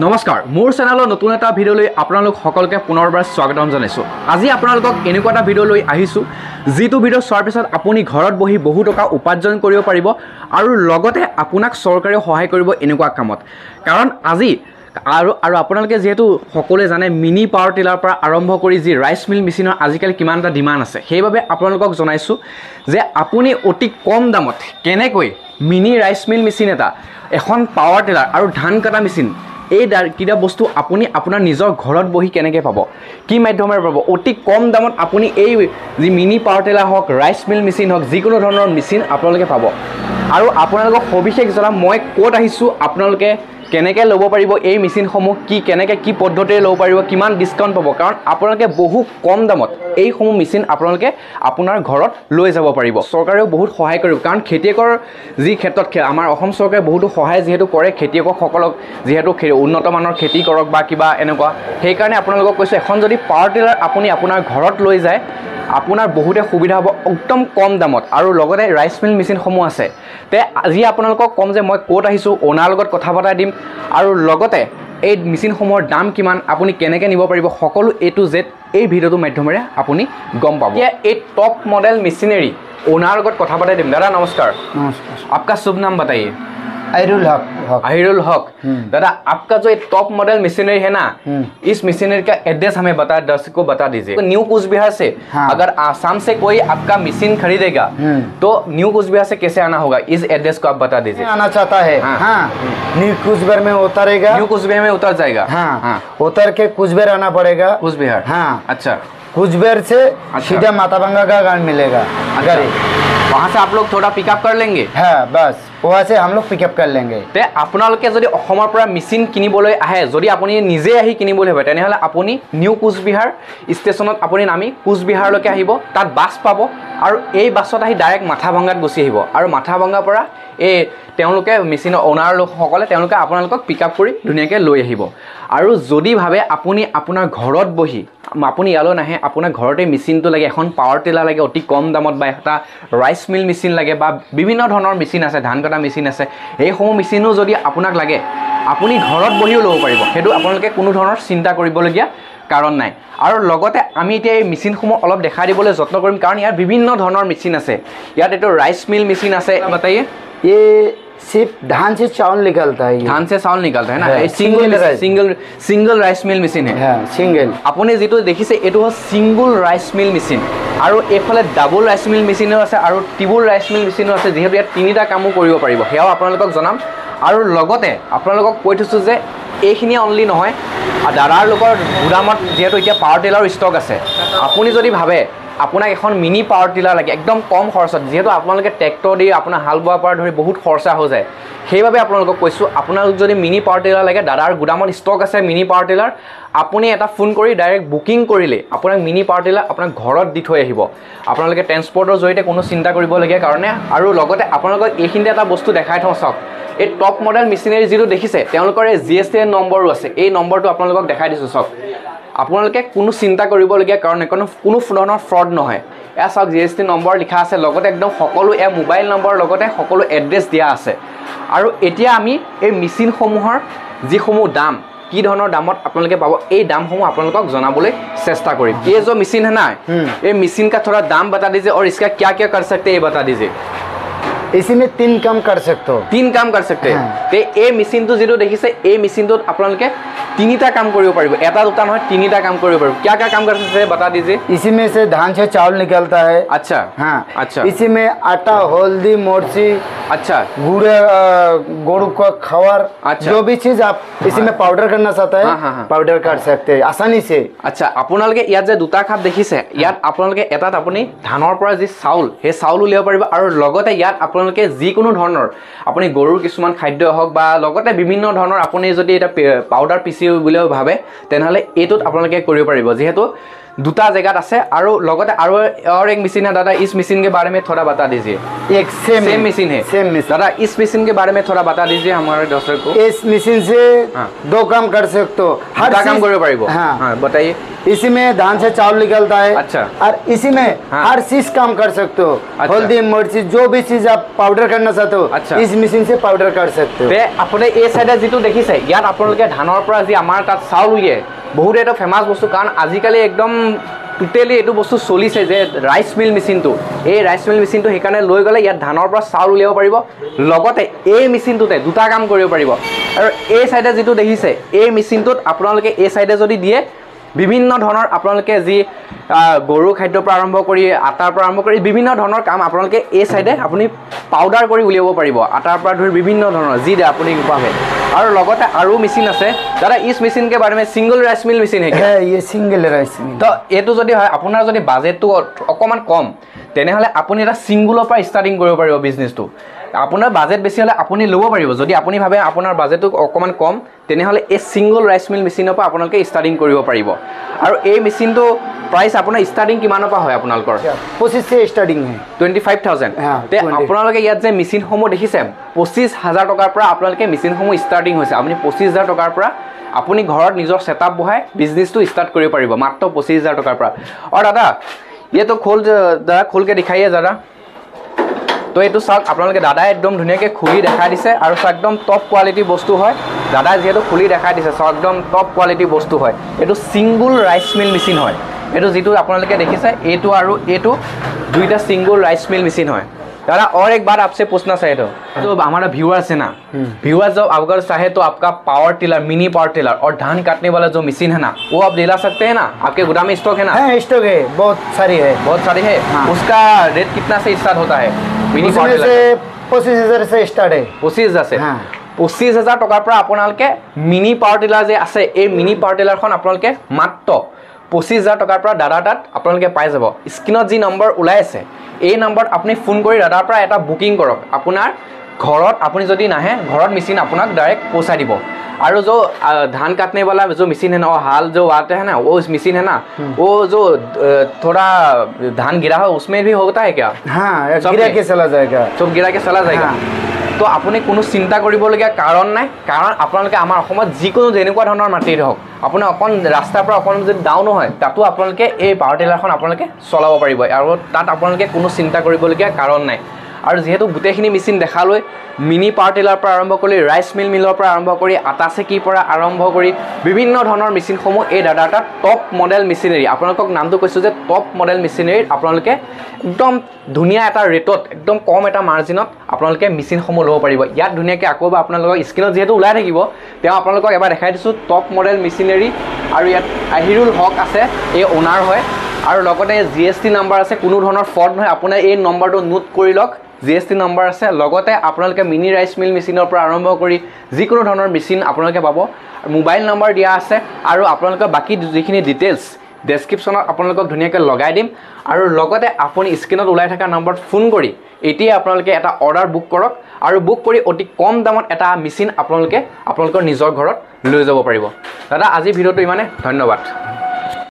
নমস্কাৰ মোৰ চেনেলৰ নতুন এটা ভিডিঅ' লৈ আপোনালোক সকলোকে পুনৰবাৰ স্বাগতম জনাইছো। আজি আপোনালোকক এনেকুৱা এটা ভিডিঅ' লৈ আহিছো যিটো ভিডিঅ' চোৱাৰ পিছত আপুনি ঘৰত বহি বহু টকা উপাৰ্জন কৰিব পাৰিব আৰু লগতে আপোনাক চৰকাৰেও সহায় কৰিব এনেকুৱা কামত। কাৰণ আজি আৰু আপোনালোকে যেহেতু সকলোৱে জানে মিনি পাৱাৰ টিলাৰ পৰা আৰম্ভ কৰি যি ৰাইচ মিল মেচিনৰ আজিকালি কিমান এটা ডিমাণ্ড আছে, সেইবাবে আপোনালোকক জনাইছো যে আপুনি অতি কম দামত কেনেকৈ মিনি ৰাইচ মিল মেচিন এটা, এখন পাৱাৰ টিলাৰ আৰু ধান কটা মেচিন এই কিটা বস্তু আপুনি আপোনাৰ নিজৰ ঘৰত বহি কেনেকৈ পাব, কি মাধ্যমেৰে পাব, অতি কম দামত আপুনি এই যি মিনি পাৱাৰ টিলাৰ হওক, ৰাইচ মিল মেচিন হওক, যিকোনো ধৰণৰ মেচিন আপোনালোকে পাব। আৰু আপোনালোকক সবিশেষ জনাম মই ক'ত আহিছোঁ, আপোনালোকে কেনেকৈ ল'ব পাৰিব এই মেচিনসমূহ, কেনেকৈ কি পদ্ধতিৰে ল'ব পাৰিব, কিমান ডিছকাউণ্ট পাব। কাৰণ আপোনালোকে বহু কম দামত এইসমূহ মেচিন আপোনালোকে আপোনাৰ ঘৰত লৈ যাব পাৰিব। চৰকাৰেও বহুত সহায় কৰিব, কাৰণ খেতিয়কৰ যি ক্ষেত্ৰত আমাৰ অসম চৰকাৰে বহুতো সহায় যিহেতু কৰে খেতিয়কসকলক, যিহেতু উন্নত মানৰ খেতি কৰক বা কিবা এনেকুৱা। সেইকাৰণে আপোনালোকক কৈছোঁ, এখন যদি পাৱাৰ টিলাৰ আপুনি আপোনাৰ ঘৰত লৈ যায় আপোনাৰ বহুতে সুবিধা হ'ব একদম কম দামত। আৰু লগতে ৰাইচ মিল মেচিনসমূহ আছে। তে আজি আপোনালোকক ক'ম যে মই ক'ত আহিছোঁ, অ'নাৰ লগত কথা পতাই দিম আৰু লগতে এই মেচিনসমূহৰ দাম কিমান, আপুনি কেনেকৈ নিব পাৰিব, সকলো A to Z এই ভিডিঅ'টোৰ মাধ্যমেৰে আপুনি গম পাব। এতিয়া এই টপ মডেল মেচিনেৰী ओनर লগত কথা পাতাই দিম। दादा नमस्कार। नमस्कार। आपका शुभ नाम बताइए। अहिरुल हक। अहिरुल हक। दादा आपका जो टॉप मॉडल मशीनरी है ना, इस मशीनरी का एड्रेस हमें दर्शक को बता दीजिए। तो न्यू कूच बिहार से अगर आसाम से कोई आपका मशीन खरीदेगा तो न्यू कूच बिहार से कैसे आना होगा, इस एड्रेस को आप बता दीजिए। आना चाहता है न्यू कूच बिहार में उतरेगा, न्यू कूच बिहार में उतर जाएगा। उतर के कूच बिहार आना पड़ेगा। कूच बिहार, अच्छा। कूच बिहार से सीधा माताबंगा का गाड़ी मिलेगा। अगर वहाँ से आप लोग थोड़ा पिकअप कर लेंगे। हाँ बस वहाँ से हम लोग पिकअप कर लेंगे। ते আপোনালোকে যদি অসমৰ পৰা মেচিন কিনিবলৈ আহে, যদি আপুনি নিজে আহি কিনিবলৈ হয় তেনেহলে আপুনি নিউ কোচবিহাৰ ষ্টেচনত আপুনি নামি কোচবিহাৰলৈকে আহিব, তাত বাছ পাব আৰু এই বাছত আহি ডাইৰেক্ট মাথাভঙ্গাত গুচি আহিব আৰু মাথাভঙ্গাৰ পৰা এই তেওঁলোকে মেচিনৰ ওনাৰ লোকসকলে তেওঁলোকে আপোনালোকক পিকআপ কৰি ধুনীয়াকৈ লৈ আহিব। আৰু যদি ভাবে আপুনি আপোনাৰ ঘৰত বহি আপুনি ইয়ালৈ নাহে, আপোনাৰ ঘৰতে মেচিনটো লাগে, এখন পাৱাৰ টিলাৰ লাগে অতি কম দামত, বা এটা ৰাইচ মিল মেচিন লাগে, বা বিভিন্ন ধৰণৰ মেচিন আছে, ধান কটা মেচিন আছে, এইসমূহ মেচিনো যদি আপোনাক লাগে আপুনি ঘৰত বহিও ল'ব পাৰিব। সেইটো আপোনালোকে কোনো ধৰণৰ চিন্তা কৰিবলগীয়া কাৰণ নাই। আৰু লগতে আমি এতিয়া এই মেচিনসমূহ অলপ দেখাই দিবলৈ যত্ন কৰিম, কাৰণ ইয়াত বিভিন্ন ধৰণৰ মেচিন আছে। ইয়াত এইটো ৰাইচ মিল মেচিন আছে। बताइए। ये सिर्फ धान से चावल निकलता है। धान से चावल निकलता है ना, सिंगल राइस मिल मेसिन है। सिंगल আপুনি যেটো দেখিছে এটো হ'ল সিঙ্গল ৰাইচ মিল মেচিন। আৰু এফালে ডাবল ৰাইচ মিল মেচিনো আছে আৰু ট্ৰিপল ৰাইচ মিল মেচিনো আছে, যেহেতু ইয়াত তিনিটা কামো কৰিব পাৰিব, সেয়াও আপোনালোকক জনাম। আৰু লগতে আপোনালোকক কৈ থৈছোঁ যে এইখিনি অনলি নহয়, দাদাৰ লোকৰ গুদামত যেহেতু এতিয়া পাৱাৰ টিলাৰ ষ্টক আছে, আপুনি যদি ভাবে আপোনাক এখন মিনি পাৱাৰ টিলাৰ লাগে একদম কম খৰচত, যেহেতু আপোনালোকে ট্ৰেক্টৰ দি আপোনাৰ হাল বোৱাৰ পৰা ধৰি বহুত খৰচা হৈ যায়, সেইবাবে আপোনালোকক কৈছোঁ আপোনালোক যদি মিনি পাৱাৰ টিলাৰ লাগে দাদাৰ গুদামত ষ্টক আছে মিনি পাৱাৰ টিলাৰ। আপুনি এটা ফোন কৰি ডাইৰেক্ট বুকিং কৰিলে আপোনাক মিনি পাৱাৰ টিলাৰ আপোনাৰ ঘৰত দি থৈ আহিব। আপোনালোকে ট্ৰেন্সপৰ্টৰ জৰিয়তে কোনো চিন্তা কৰিবলগীয়া কাৰণে। আৰু লগতে আপোনালোকক এইখিনিতে এটা বস্তু দেখাই থওঁ চাওক, এই টপ মডেল মেচিনেৰী যিটো দেখিছে তেওঁলোকৰ এই GST নম্বৰো আছে, এই নম্বৰটো আপোনালোকক দেখাই দিছোঁ চাওক। আপোনালোকে কোনো চিন্তা কৰিবলগীয়া কাৰণ কোনো ধৰণৰ ফ্ৰড নহয়। এয়া চাওক GST নম্বৰ লিখা আছে, লগতে একদম সকলো এয়া মোবাইল নম্বৰ লগতে সকলো এড্ৰেছ দিয়া আছে। আৰু এতিয়া আমি এই মেচিনসমূহৰ যিসমূহ দাম, কি ধৰণৰ দামত আপোনালোকে পাব, এই দামসমূহ আপোনালোকক জনাবলৈ চেষ্টা কৰিম। ये जो मशीन है ना, ये मशीन का थोड़ा दाम बता दीजिए और इसका क्या क्या कर सकते हैं ये बता दीजिए। इसी में 3 काम कर सकते हो। 3 काम कर सकते हैं। ते এই মেচিনটো যেটো দেখিছে এই মেচিনটোত আপোনালোকে তিনিটা কাম কৰিব পাৰিব, এটা দুটা নহয় তিনিটা কাম কৰিব পাৰিব। क्या क्या काम कर सकते हैं बता दीजिए। इसी में से धान से चावल निकलता है। अच्छा। हाँ अच्छा। इसी में आटा, हल्दी, मिर्ची, अच्छा, गुड़ का खवर, अच्छा, जो भी चीज आप इसी में पाउडर करना चाहता है पाउडर कर सकते हैं आसानी से। अच्छा, আপোনালোকে ইয়াত যে দুটা খাপ দেখিছে, ইয়াত আপোনালোকে এটাত আপুনি ধানৰ পৰা যি চাউল সেই চাউল উলিয়াব পাৰিব। আৰু লগতে ইয়াত আপোনালোকে যিকোনো ধৰণৰ আপুনি গৰুৰ কিছুমান খাদ্য হওক বা লগতে বিভিন্ন ধৰণৰ আপুনি যদি এটা পাউডাৰ পিচি বুলিও ভাবে তেনেহ'লে এইটোত আপোনালোকে কৰিব পাৰিব। যিহেতু দুটা जगह আছে আৰু লগতে और एक मशीन है दादा इस मशीन के बारे में थोड़ा बता दीजिए एक सेम मशीन है सेम मशीन दादा इस मशीन के बारे में थोड़ा बता दीजिए हमारे दर्शक को इस मशीन से दो काम कर सकते हो हर काम कर पारिबो हां बताइए इसी में धान से चावल निकलता है अच्छा और इसी में हर चीज काम कर सकते हो हल्दी मिर्ची जो भी चीज आप पाउडर करना चाहते हो अच्छा इस मशीन से पाउडर कर सकते हो ते अपने ए साइडे जितु देखिसे यात आपनलके धाনৰ পৰা যি আমাৰ তাত চাউল উলিয়ে বহুত এটা ফেমাস বস্তু কাৰণ আজিকালি একদম টোটেলি এটো বস্তু চলিছে যে ৰাইস মিল মেচিনটো এই ৰাইস মিল মেচিনটো হেকানে লৈ গলে ইয়াত ধানৰ পৰা চাউল উলিয়াব পাৰিব লগতে এই মেচিনটোতে দুটা কাম কৰিব পাৰিব আৰু এই সাইডে যেটো দেখিছে এই মেচিনটোত আপোনালোকে এই সাইডে যদি দিয়ে বিভিন্ন ধৰণৰ আপোনালোকে যি গৰু খাদ্যৰ পৰা আৰম্ভ কৰি আটাৰ পৰা আৰম্ভ কৰি বিভিন্ন ধৰণৰ কাম আপোনালোকে এই সাইডে আপুনি পাউডাৰ কৰি উলিয়াব পাৰিব আটাৰ পৰা ধৰি বিভিন্ন ধৰণৰ যি আপুনি পাবে और लगते आरो मशीन আছে दादा इस मशीन के बारे में सिंगल राइस मिल मशीन है क्या ये सिंगल राइस मिल तो एतो जदि হয় আপোনাৰ যদি বাজেটটো অকমান কম তেনে হলে আপুনি এটা সিঙ্গুলৰ পৰা স্টাर्टिंग কৰিব পাৰিব বিজনেসটো আপোনাৰ বাজেট বেছি হলে আপুনি লব পাৰিব যদি আপুনি ভাবে আপোনাৰ বাজেটটো অকমান কম তেনে হলে এই সিঙ্গল ৰাইস মিল মেচিনৰ পৰা আপোনালোকে স্টাर्टिंग কৰিব পাৰিব আৰু এই মেচিনটো प्राइस আপোনাৰ স্টাर्टिंग কিমানৰ পৰা হয় আপোনালোকৰ 25 से स्टार्टिंग है 25000 তে আপোনালোকে ইয়াত যে মেচিন সমূহ দেখিছে 25000 টকাৰ পৰা আপোনালোকে মেচিন সমূহ স্টাर्टिंग হৈছে আপুনি 25000 টকাৰ পৰা আপুনি ঘৰত নিজৰ সেটআপ বহাই বিজনেসটো স্টাर्ट কৰিব পাৰিব মাত্ৰ 25000 টকাৰ পৰা और दादा ये तो खोल के दिखाइए जरा तो ये साक आपलोके दादा एकदम धुनियाके खुली देखा दिसे और एकदम टॉप क्वालिटी बस्तु है दादा जेहेतु खुली देखा दिसे एकदम टॉप क्वालिटी बस्तु है ये सिंगल राइस मिल मेचिन है ये जी आपलोके देखिसे एटू और एटू दुईटा सिंगल राइस मिल मेचिन है दादा और एक बार आपसे पूछना चाहे तो हमारा व्यूअर्स है ना व्यूअर्स जब अगर चाहे तो आपका power tiller mini power tiller और धान काटने वाला जो मशीन है ना वो आप दिला सकते हैं ना आपके गोदाम में स्टॉक है ना स्टॉक है बहुत सारी है उसका रेट कितना से स्टार्ट होता है मिनी पावर टिलर 25000 से स्टार्ट है 25000 से 25000 टकार पर आपनालोके मिनी पावर टिलर जे আছে এই मिनी पावर टिलरখন आपनालोके मात्र 25000 टकार पर दादा तात आपनालोके पाइ যাব स्क्रीনত जी नम्बर ওলাই আছে এই নম্বৰ আপুনি ফোন কৰি দাদাৰ পৰা এটা বুকিং কৰক আপোনাৰ ঘৰত আপুনি যদি নাহে ঘৰত মেচিন আপোনাক ডাইৰেক্ট পৌঁছাই দিব और जो धान काटने वाला जो मशीन है ना वो हाल जो आते हैं ना वो मशीन है ना वो जो थोड़ा धान गिरा हो उसमें भी होता है क्या हाँ गिरा के चला जाएगा सब गिरा के चला जाएगा तो আপুনি কোনো চিন্তা কৰিবলগীয়া কাৰণ নাই কাৰণ আপোনালোকে আমাৰ অসমত যিকোনো যেনেকুৱা ধৰণৰ মাটি হওক আপুনি অকন ৰাস্তাৰ পৰা অকন যদি ডাউন হয় তাতো আপোনালোকে এই পাৱাৰ টিলাৰখন আপোনালোকে চলাব পাৰিব আৰু তাত আপোনালোকে কোনো চিন্তা কৰিবলগীয়া কাৰণ নাই আৰু যেহেতু গুটেখিনি মেচিন দেখালৈ মিনি পাৱাৰ টিলাৰ পৰা আৰম্ভ কৰি ৰাইস মিল মিলৰ পৰা আৰম্ভ কৰি আটা চেকিৰ পৰা আৰম্ভ কৰি বিভিন্ন ধৰণৰ মেচিনসমূহ এই দাদাৰ তাত টপ মডেল মেচিনাৰী আপোনালোকক নামটো কৈছো যে টপ মডেল মেচিনাৰী আপোনালোকে একদম ধুনিয়া এটা ৰেটত একদম কম এটা মাৰ্জিনত আপোনালোকে মেচিনসমূহ ল'ব পাৰিব ইয়াত ধুনিয়াকে আকৌবা আপোনালোকক স্ক্ৰীনত যেহেতু ওলাই থাকিব তেওঁ আপোনালোকক এবাৰ দেখাই দিছো টপ মডেল মেচিনাৰী আৰু ইয়াত আহিৰুল হক আছে এই ওনাৰ হয় আৰু লগতে জিএসটি নাম্বাৰ আছে কোনো ধৰণৰ ফ্ৰড নহয় আপোনাৰ এই নম্বৰটো নোট কৰি লওক জিএসটি নাম্বাৰ আছে লগতে আপোনালোকে মিনি ৰাইস মিল মেচিনৰ পৰা আৰম্ভ কৰি যিকোনো ধৰণৰ মেচিন আপোনালোকে পাব মোবাইল নম্বৰ দিয়া আছে আৰু আপোনালোকে বাকি যিখিনি ডিটেইলছ ডেসক্ৰিপচনত আপোনালোকক ধুনিয়াকৈ লগাই দিম আৰু লগতে আপুনি স্ক্ৰীনত ওলাই থকা নম্বৰত ফোন কৰি এতিয়া আপোনালোকে এটা অৰ্ডাৰ বুক কৰক আৰু বুক কৰি অতি কম দামত এটা মেচিন আপোনালোকৰ নিজৰ ঘৰত লৈ যাব পাৰিব দাদা আজি ভিডিওটো ইমানে ধন্যবাদ